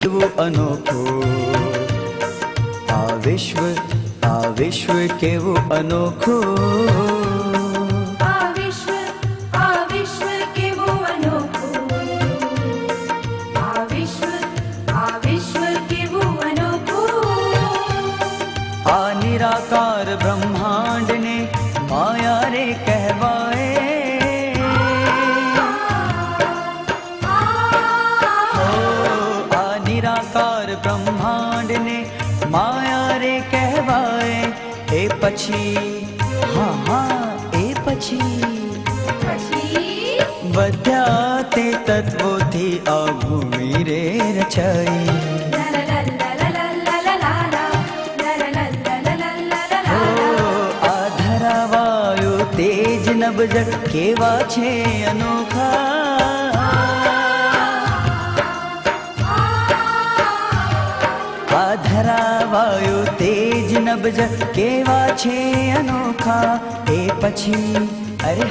કેવું અનોખું આ વિશ્વ કેવું અનોખું આ વિશ્વ કેવું અનોખું આ વિશ્વ કેવું અનોખું આ નિરાકાર બ્રહ્માંડને માયા રે કહેવાય બ્રહ્માંડને માયા રે કહેવાય એ પછી એ પછી બધા તે તત્વોથી આ ભૂમિ રે રચાઈ આ ધરાવાયો તેજ નભજ કેવા છે અનોખા ધરાવાયો તેજ નભજ કેવા છે અનોખા એ પછી અરે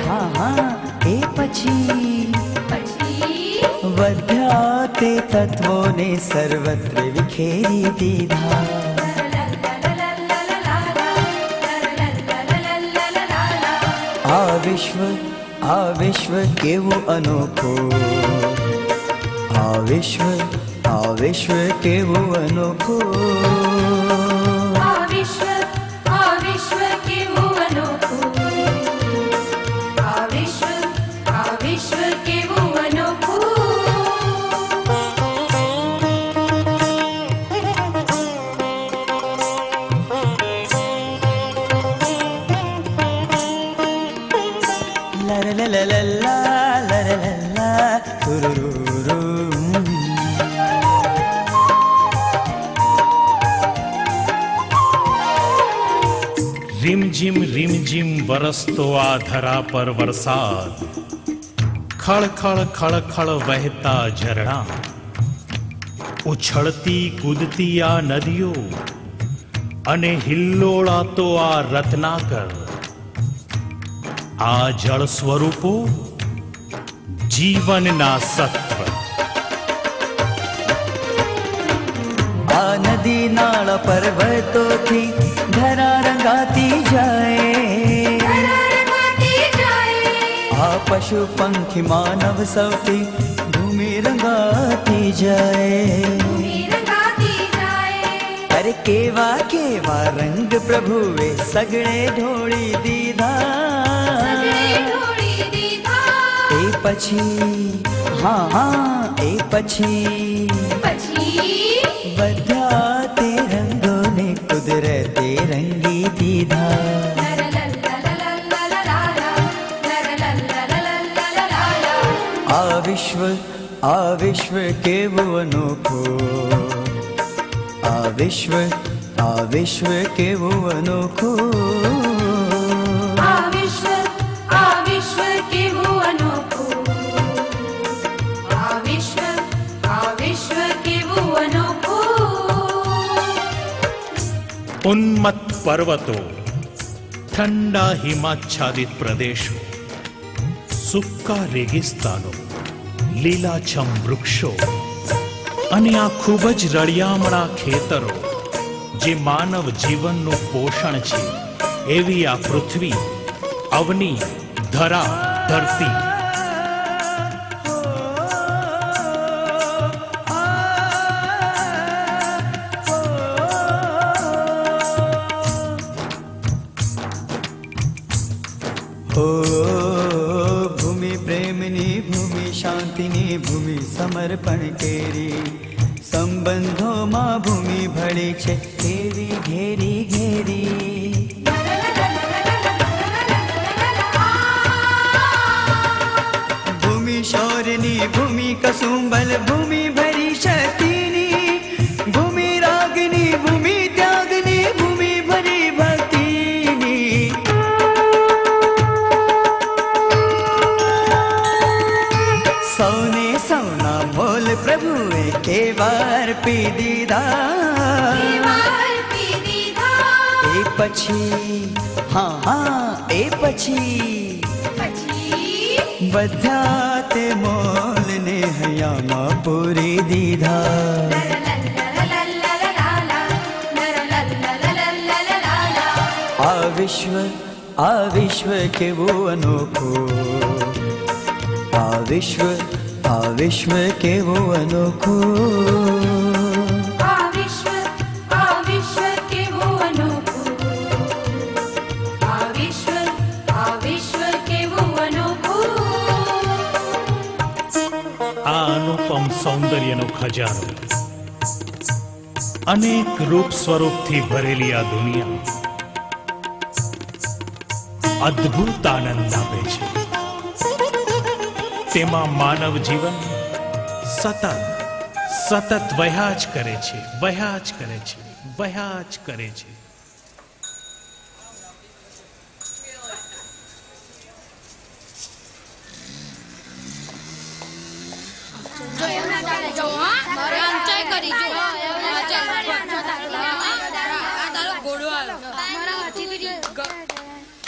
એ પછી વધ્યા તે તત્વોને સર્વત્ર વિખેરી દીધા આ વિશ્વ કેવું અનોખું આ વિશ્વ કેવું અનોખું આ વિશ્વ કેવું અનોખું આ વિશ્વ કેવું અનોખું લરલલલા તુરુરુરુ રીમઝીમ વરસતો આ ધરા પર વરસાદ ખળ વહેતા ઝરણા ઉછળતી કૂદતી આ નદીઓ અને હિલ્લોળાતો આ રત્નાકર આ જળ સ્વરૂપો જીવનના સત્વ આ નદી નાળ પર્વતોથી ધરા રંગાતી જાય આ પશુ પંખી માનવ સૌથી ભૂમિ રંગાતી જાય અરે કેવા રંગ પ્રભુએ સગળે ઢોળી દીધા એ પછી એ પછી બધા તે રંગોને કુદરતે રંગી દીધા આ વિશ્વ કેવું અનોખું આ વિશ્વ કેવું અનોખું આ વિશ્વ કેવું અનોખું આ વિશ્વ કેવું અનોખું ઉન્મત્ત પર્વતો ઠંડા હિમાચ્છાદિત પ્રદેશો સૂકા રેગિસ્તાનો લીલાછમ વૃક્ષો અને આ ખૂબ જ રળિયામણા ખેતરો જે માનવ જીવનનું પોષણ છે એવી આ પૃથ્વી અવની ધરા ધરતી ભૂમિ પ્રેમની ભૂમિ શાંતિની ભૂમિ સમર્પણ કેરી સંબંધોમાં ભૂમિ ભળી છે ઘેરી ઘેરી ઘેરી ભૂમિ શૌર્યની ભૂમિ કસુંબલ ભૂમિ ભરી શક્તિની ભૂમિ રાગની ભૂમિ ત્યાગની ભૂમિ ભરી ભક્તિની સૌના મોલ પ્રભુએ કેવાર પી દીધા એ પછી એ પછી બધા તે મોલને હૈયામાં પૂરી દીધા વિશ્વ કેવું અનોખું, આ વિશ્વ કેવું અનોખું. આ વિશ્વ કેવું અનોખું, આ વિશ્વ કેવું અનોખું. આ અનુપમ સૌંદર્યનો ખજાનો, અનેક રૂપ સ્વરૂપથી ભરેલી આ દુનિયા અદ્ભુત આનંદ આપે છે. તેમાં માનવ જીવન સતત વહ્યા જ કરે છે.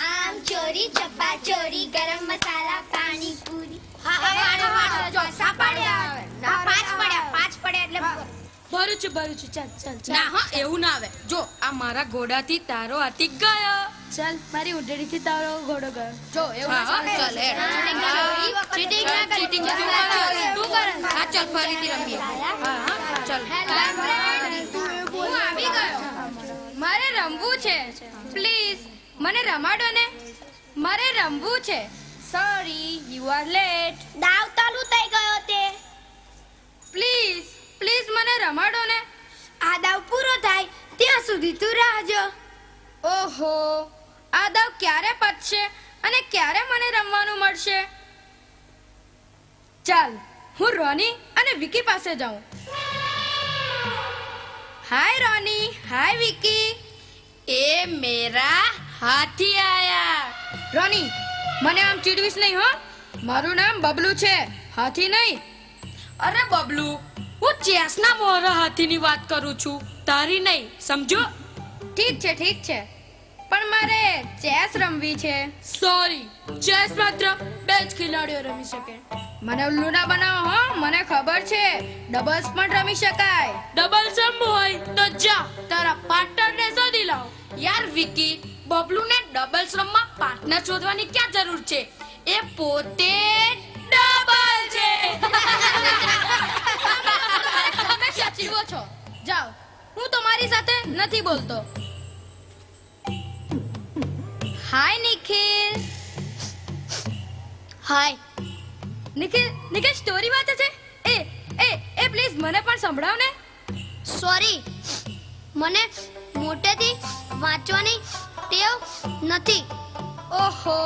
આમ ચોરી ચપ્પા ચોરી ગરમ મસાલા પાણી પૂરી. પાંચ પડ્યા એટલે ભરું છું ચાલ ના હા એવું ના આવે. જો આ મારા ઘોડાથી તારો હાથી ગયો. ચાલ મારી ઉડેડીથી તારો ઘોડો ગયો. જો એવું ચાલ ચીટિંગ તું કર. હા ચાલ ફરીથી રમીએ. હા ચાલ હું આવી ગયો. મારે રમવું છે. પ્લીઝ મને રમાડો ને. મારે રમવું છે. Sorry you are late. દાવ ચાલુ થઈ ગયો તે. પ્લીઝ મને રમાડો ને. આ દાવ પૂરો થાય ત્યાં સુધી તું રાહ જો. ઓહો આ દાવ ક્યારે પતશે અને ક્યારે મને રમવાનું મળશે? ચાલ હું રોની અને વિકી પાસે જાઉં. હાય રોની, હાય વિકી. એ મેરા હાથી આયા. રોની મને આમ ચીડવીશ નહીં હો. મારું નામ બબલુ છે, હાથી નહીં. અરે બબલુ હું ચેસના મોરા હાથીની વાત કરું છું, તારી નહીં, સમજો? ઠીક છે પણ મારે ચેસ રમવી છે. સોરી ચેસ માત્ર 2 જ ખેલાડીઓ રમી શકે. મને ઉલ્લુ ના બનાવો હો. મને ખબર છે ડબલ્સ પણ રમી શકાય. ડબલ્સ રમવું હોય તો જા તારા પાર્ટનરને શોધી લાવ. યાર વિકી બબલુને ડબલ્સ રમવા પાર્ટનર શોધવાની ક્યાં જરૂર છે? એ પોતે ડબલ છે. તમે સાચીવો છો. જાઓ હું તમારી સાથે નથી બોલતો. હાય નિખિલ. હાય. નિખિલ સ્ટોરી વાંચે છે. એ પ્લીઝ મને પણ સંભળાવ ને. સોરી, મને મોટેથી વાંચવાની ટેવ નથી. ઓહો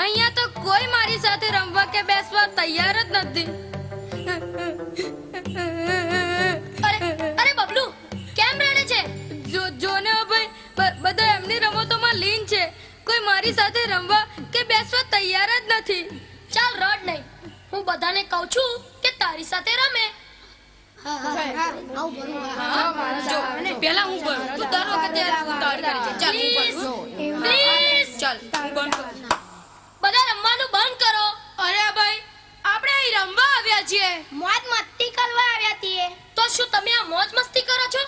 અહીંયા તો કોઈ મારી સાથે રમવા કે બેસવા તૈયાર જ નથી. અરે બબલુ કેમ રડે છે? જોને ભાઈ બધા એમની રમતોમાં લીન છે. કોઈ મારી સાથે રમવા કે બેસવા તૈયાર જ નથી. ચાલ રડ નહીં, હું બધાને કહું છું કે તારી સાથે રમે. જો પહેલા હું બોલું, તું દર વખતે ઉતાવળ કરે છે. ચાલ હું બોલું. પ્લીઝ ચાલ હું બંધ કરું. બધા રમવાનું બંધ કરો. અરે ભાઈ આપણે અહીં રમવા આવ્યા છીએ. મોજ મસ્તી કરવા આવ્યા છીએ. તો શું તમે આ મોજ મસ્તી કરો છો?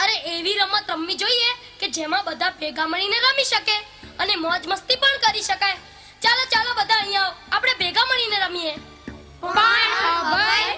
અરે એવી રમત રમવી જોઈએ કે જેમાં બધા ભેગા મળીને રમી શકે અને મોજ મસ્તી પણ કરી શકાય. ચાલો બધા અહીંયા આવો, આપણે ભેગા મળીને રમીએ. પણ ભાઈ